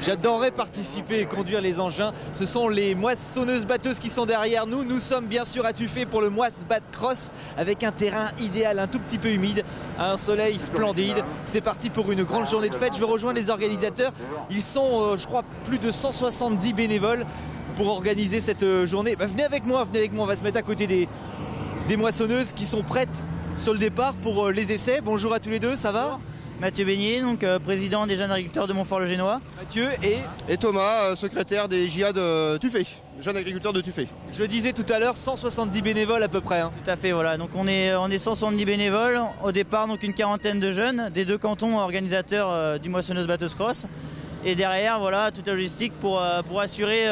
J'adorerais participer et conduire les engins. Ce sont les moissonneuses-batteuses qui sont derrière nous. Nous sommes bien sûr à Tuffet pour le Moisse Bat Cross avec un terrain idéal, un tout petit peu humide, un soleil splendide. C'est parti pour une grande journée de fête. Je vais rejoindre les organisateurs. Ils sont, je crois, plus de 170 bénévoles pour organiser cette journée. Venez avec moi, on va se mettre à côté des moissonneuses qui sont prêtes sur le départ pour les essais. Bonjour à tous les deux, ça va ? Mathieu Beignet, donc président des jeunes agriculteurs de Montfort-le-Génois. Mathieu et Thomas, secrétaire des JA de Tuffet, jeunes agriculteurs de Tuffet. Je disais tout à l'heure 170 bénévoles à peu près. Tout à fait, voilà. Donc on est 170 bénévoles. Au départ, donc une quarantaine de jeunes des deux cantons organisateurs du moissonneuse-batteuse cross. Et derrière, voilà, toute la logistique pour assurer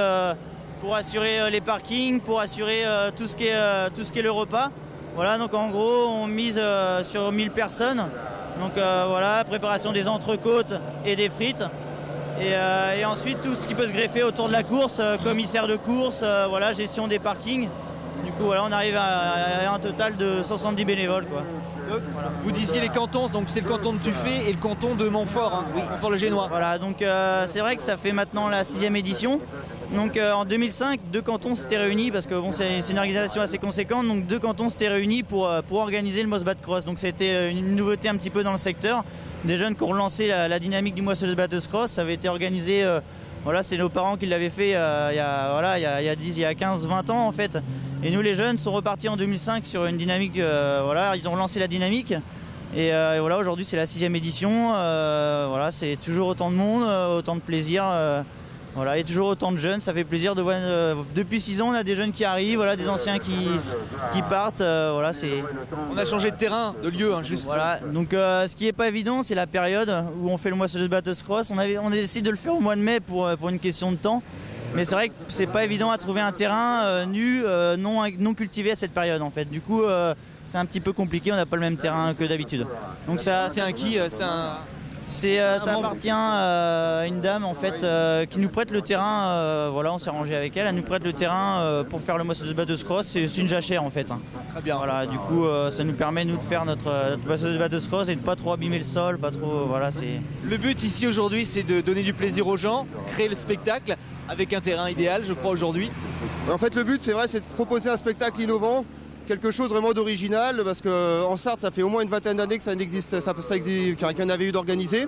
les parkings, pour assurer tout ce qui est le repas. Voilà, donc en gros, on mise sur 1000 personnes. Donc voilà, préparation des entrecôtes et des frites. Et ensuite, tout ce qui peut se greffer autour de la course, commissaire de course, voilà, gestion des parkings. Du coup, voilà, on arrive à un total de 170 bénévoles, quoi. Donc, voilà. Vous disiez les cantons, donc c'est le canton de Tuffet et le canton de Montfort, hein, oui. Montfort-le-Génois. Voilà, donc c'est vrai que ça fait maintenant la 6e édition. Donc en 2005, deux cantons s'étaient réunis parce que bon, c'est une organisation assez conséquente. Donc deux cantons s'étaient réunis pour organiser le Moisse Bat Cross. Donc c'était une nouveauté un petit peu dans le secteur. Des jeunes qui ont relancé la dynamique du moissonneuse-batteuse cross. Ça avait été organisé, voilà, c'est nos parents qui l'avaient fait il y a 15-20 ans en fait. Et nous les jeunes sont repartis en 2005 sur une dynamique, voilà, ils ont relancé la dynamique. Et voilà, aujourd'hui c'est la 6e édition. Voilà, c'est toujours autant de monde, autant de plaisir. Voilà, il y a toujours autant de jeunes, ça fait plaisir de voir. Depuis 6 ans, on a des jeunes qui arrivent, voilà, des anciens qui partent. Voilà, on a changé de terrain, de lieu, hein, juste. Voilà, donc ce qui n'est pas évident, c'est la période où on fait le moissonneuse-batteuse cross. On a décidé de le faire au mois de mai pour une question de temps. Mais c'est vrai que c'est pas évident à trouver un terrain nu, non cultivé à cette période en fait. Du coup, c'est un petit peu compliqué, on n'a pas le même terrain que d'habitude. Donc ça, c'est un qui ça appartient à une dame en fait qui nous prête le terrain. Voilà, on s'est arrangé avec elle. Elle nous prête le terrain pour faire le moissonneuse-batteuse cross. C'est une jachère en fait. Très bien. Voilà, du coup, ça nous permet nous de faire notre moissonneuse-batteuse cross et de pas trop abîmer le sol, pas trop. Voilà, c'est. Le but ici aujourd'hui, c'est de donner du plaisir aux gens, créer le spectacle avec un terrain idéal, je crois aujourd'hui. En fait, le but, c'est vrai, c'est de proposer un spectacle innovant. Quelque chose vraiment d'original, parce qu'en Sarthe, ça fait au moins une vingtaine d'années que ça n'existe, qu'il y en avait eu d'organisé.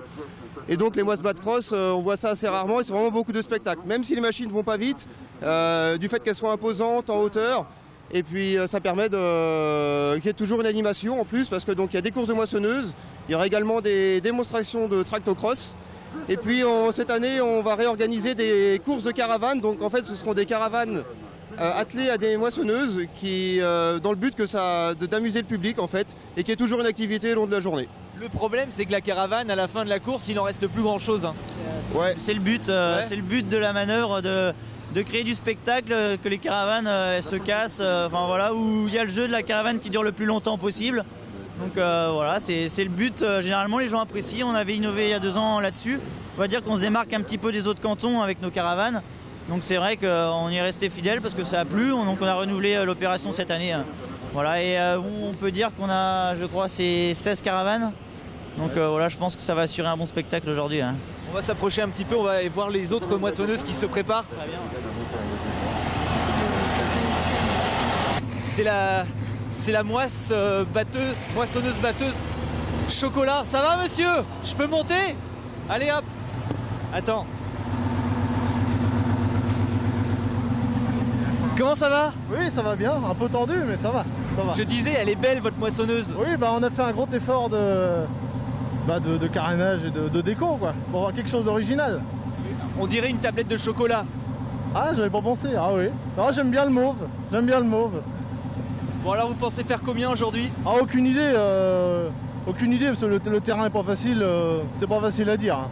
Et donc les Moisse Bat Cross, on voit ça assez rarement, et c'est vraiment beaucoup de spectacles. Même si les machines ne vont pas vite, du fait qu'elles soient imposantes en hauteur, et puis ça permet qu'il y ait toujours une animation en plus, parce que donc il y a des courses de moissonneuses, il y aura également des démonstrations de tractocross. Et puis cette année, on va réorganiser des courses de caravanes, donc en fait ce seront des caravanes attelées à des moissonneuses qui, dans le but d'amuser le public en fait, et qui est toujours une activité au long de la journée. Le problème, c'est que la caravane, à la fin de la course, il n'en reste plus grand chose. Hein. Ouais. C'est le but de la manœuvre, de créer du spectacle, que les caravanes se cassent, enfin voilà, où il y a le jeu de la caravane qui dure le plus longtemps possible. Donc voilà, c'est le but. Généralement, les gens apprécient. On avait innové il y a 2 ans là-dessus. On va dire qu'on se démarque un petit peu des autres cantons avec nos caravanes. Donc c'est vrai qu'on y est resté fidèle parce que ça a plu. Donc on a renouvelé l'opération cette année. Voilà, et on peut dire qu'on a, je crois, c'est 16 caravanes. Donc voilà, je pense que ça va assurer un bon spectacle aujourd'hui. Hein. On va s'approcher un petit peu, on va aller voir les autres moissonneuses qui se préparent. Très bien. C'est la moissonneuse batteuse chocolat. Ça va monsieur? Je peux monter? Allez hop. Attends. Comment ça va? Oui, ça va bien, un peu tendu, mais ça va. Je disais, elle est belle votre moissonneuse. Oui, on a fait un gros effort de carénage et de déco, quoi, pour avoir quelque chose d'original. On dirait une tablette de chocolat. Ah, j'avais pas pensé, ah oui. Ah, j'aime bien le mauve. Bon alors vous pensez faire combien aujourd'hui? Ah, aucune idée, parce que le terrain est pas facile, c'est pas facile à dire.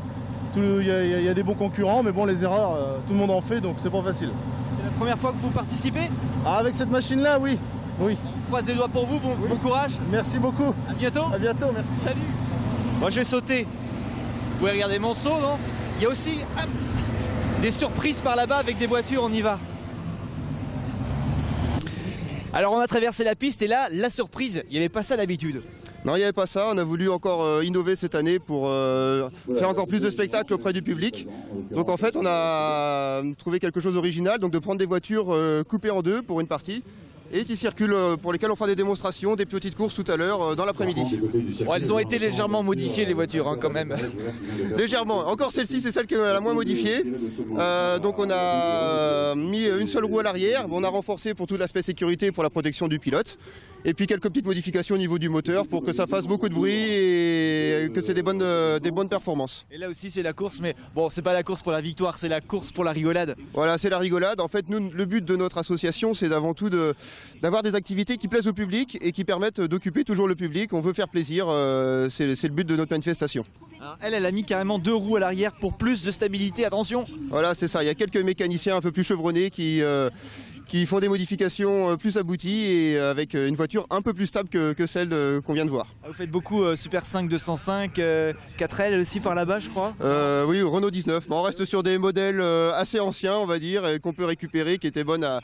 Il y a des bons concurrents, mais bon, les erreurs, tout le monde en fait, donc c'est pas facile. C'est la première fois que vous participez? Ah, avec cette machine-là, oui. On croise les doigts pour vous, bon courage. Merci beaucoup. À bientôt. À bientôt, merci. Salut. Moi je vais sauter. Vous pouvez regarder mon saut, non? Il y a aussi des surprises par là-bas avec des voitures, on y va. Alors on a traversé la piste et là, la surprise, il n'y avait pas ça d'habitude. Non, il n'y avait pas ça. On a voulu encore innover cette année pour faire encore plus de spectacles auprès du public. Donc en fait, on a trouvé quelque chose d'original, donc de prendre des voitures coupées en deux pour une partie et qui circulent, pour lesquelles on fera des démonstrations, des petites courses tout à l'heure dans l'après-midi. Bon, elles ont été légèrement modifiées les voitures hein, quand même. Légèrement. Encore celle-ci, c'est celle qui est la moins modifiée. Donc on a mis une seule roue à l'arrière. On a renforcé pour tout l'aspect sécurité pour la protection du pilote. Et puis quelques petites modifications au niveau du moteur pour que ça fasse beaucoup de bruit et que c'est des bonnes performances. Et là aussi c'est la course, mais bon, c'est pas la course pour la victoire, c'est la course pour la rigolade. Voilà, c'est la rigolade. En fait, nous, le but de notre association, c'est avant tout d'avoir des activités qui plaisent au public et qui permettent d'occuper toujours le public. On veut faire plaisir, c'est le but de notre manifestation. Alors, elle a mis carrément 2 roues à l'arrière pour plus de stabilité, attention. Voilà, c'est ça. Il y a quelques mécaniciens un peu plus chevronnés qui font des modifications plus abouties et avec une voiture un peu plus stable que celle qu'on vient de voir. Vous faites beaucoup Super 5 205, 4L aussi par là-bas je crois. Oui, Renault 19. On reste sur des modèles assez anciens on va dire, qu'on peut récupérer, qui étaient bonnes à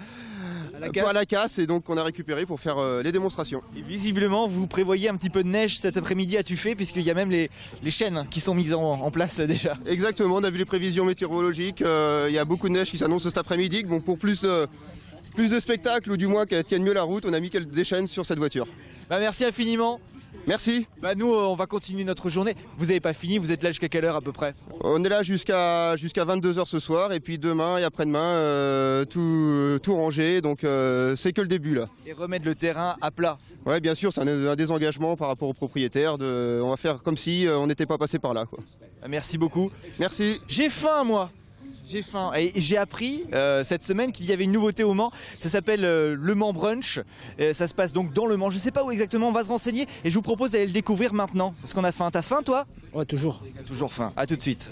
la casse et donc on a récupéré pour faire les démonstrations. Et visiblement vous prévoyez un petit peu de neige cet après-midi à Tuffet puisqu'il y a même les chaînes qui sont mises en place déjà. Exactement, on a vu les prévisions météorologiques, il y a beaucoup de neige qui s'annonce cet après-midi, donc pour plus de spectacles ou du moins qu'elle tienne mieux la route, on a mis des chaînes sur cette voiture. Bah merci infiniment. Merci. Bah nous on va continuer notre journée. Vous n'avez pas fini, vous êtes là jusqu'à quelle heure à peu près? On est là jusqu'à 22h ce soir et puis demain et après-demain tout rangé, donc c'est que le début là. Et remettre le terrain à plat. Ouais bien sûr, c'est un désengagement par rapport aux propriétaires, on va faire comme si on n'était pas passé par là quoi. Bah, merci beaucoup. Merci. J'ai faim moi. J'ai faim et j'ai appris cette semaine qu'il y avait une nouveauté au Mans, ça s'appelle le Mans Brunch, ça se passe donc dans le Mans, je sais pas où exactement, on va se renseigner et je vous propose d'aller le découvrir maintenant, parce qu'on a faim. T'as faim toi? Ouais, toujours. Toujours faim, à tout de suite.